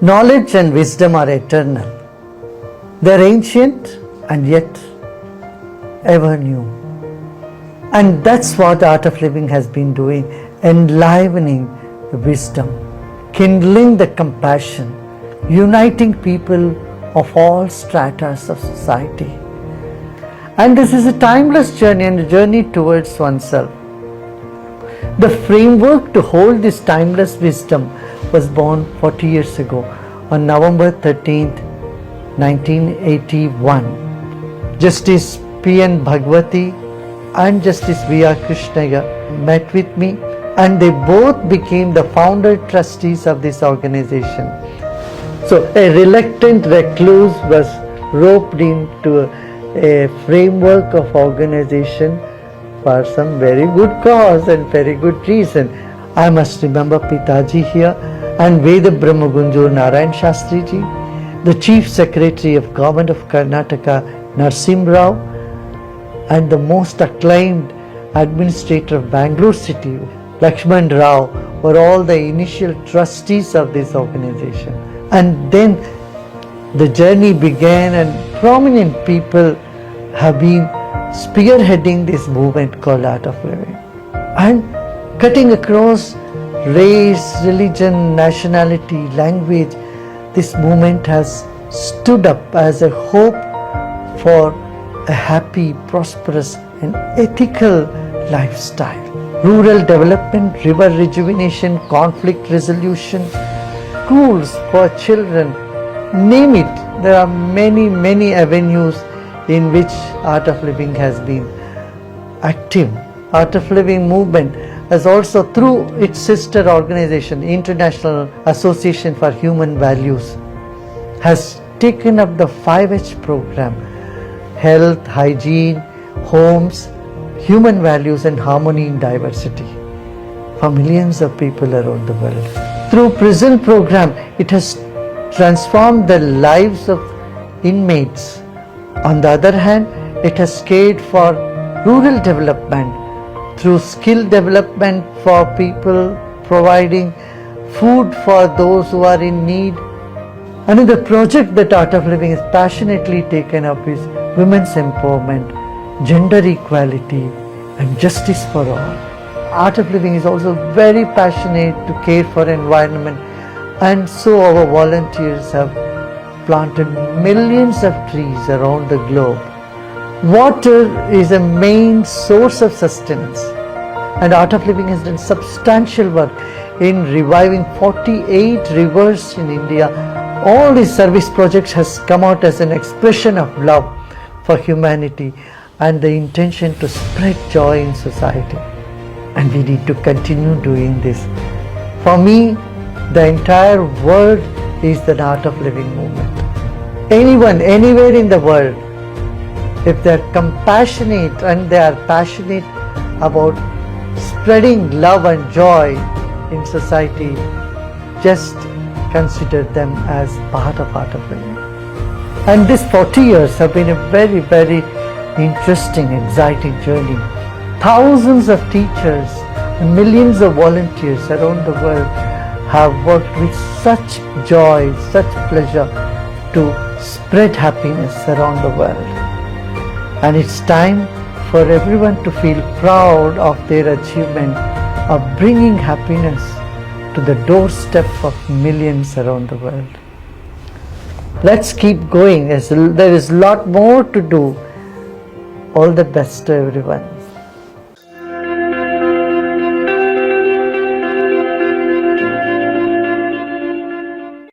Knowledge and wisdom are eternal. They are ancient and yet ever new. And that's what Art of Living has been doing, enlivening the wisdom, kindling the compassion, uniting people of all stratas of society. And this is a timeless journey and a journey towards oneself. The framework to hold this timeless wisdom was born 40 years ago on November 13th, 1981. Justice P.N. Bhagwati and Justice V.R. Krishnaiah met with me, and they both became the founder trustees of this organization. So a reluctant recluse was roped into a framework of organization for some very good cause and very good reason. I must remember Pitaji here and Veda Brahmagunjur Narayan Shastri ji, the Chief Secretary of Government of Karnataka Narsim Rao, and the most acclaimed administrator of Bangalore City, Lakshman Rao, were all the initial trustees of this organization. And then the journey began, and prominent people have been spearheading this movement called Art of Living. And cutting across race, religion, nationality, language, this movement has stood up as a hope for a happy, prosperous and ethical lifestyle. Rural development, river rejuvenation, conflict resolution, schools for children, name it. There are many avenues in which Art of Living has been active. Art of Living movement has also, through its sister organization, International Association for Human Values, has taken up the 5H program: health, hygiene, homes, human values and harmony in diversity for millions of people around the world. Through prison program, it has transformed the lives of inmates. On the other hand, it has cared for rural development through skill development for people, providing food for those who are in need. Another project that Art of Living is passionately taken up is women's empowerment, gender equality and justice for all. Art of Living is also very passionate to care for environment, and so our volunteers have planted millions of trees around the globe. Water is a main source of sustenance, and Art of Living has done substantial work in reviving 48 rivers in India. All these service projects has come out as an expression of love for humanity and the intention to spread joy in society. And we need to continue doing this. For me, the entire world is the Art of Living movement. Anyone, anywhere in the world, if they are compassionate and they are passionate about spreading love and joy in society, just consider them as part of Art of Living. And these 40 years have been a very interesting, exciting journey. Thousands of teachers and millions of volunteers around the world have worked with such joy, such pleasure to spread happiness around the world. And it's time for everyone to feel proud of their achievement of bringing happiness to the doorstep of millions around the world. Let's keep going, as there is a lot more to do. All the best to everyone.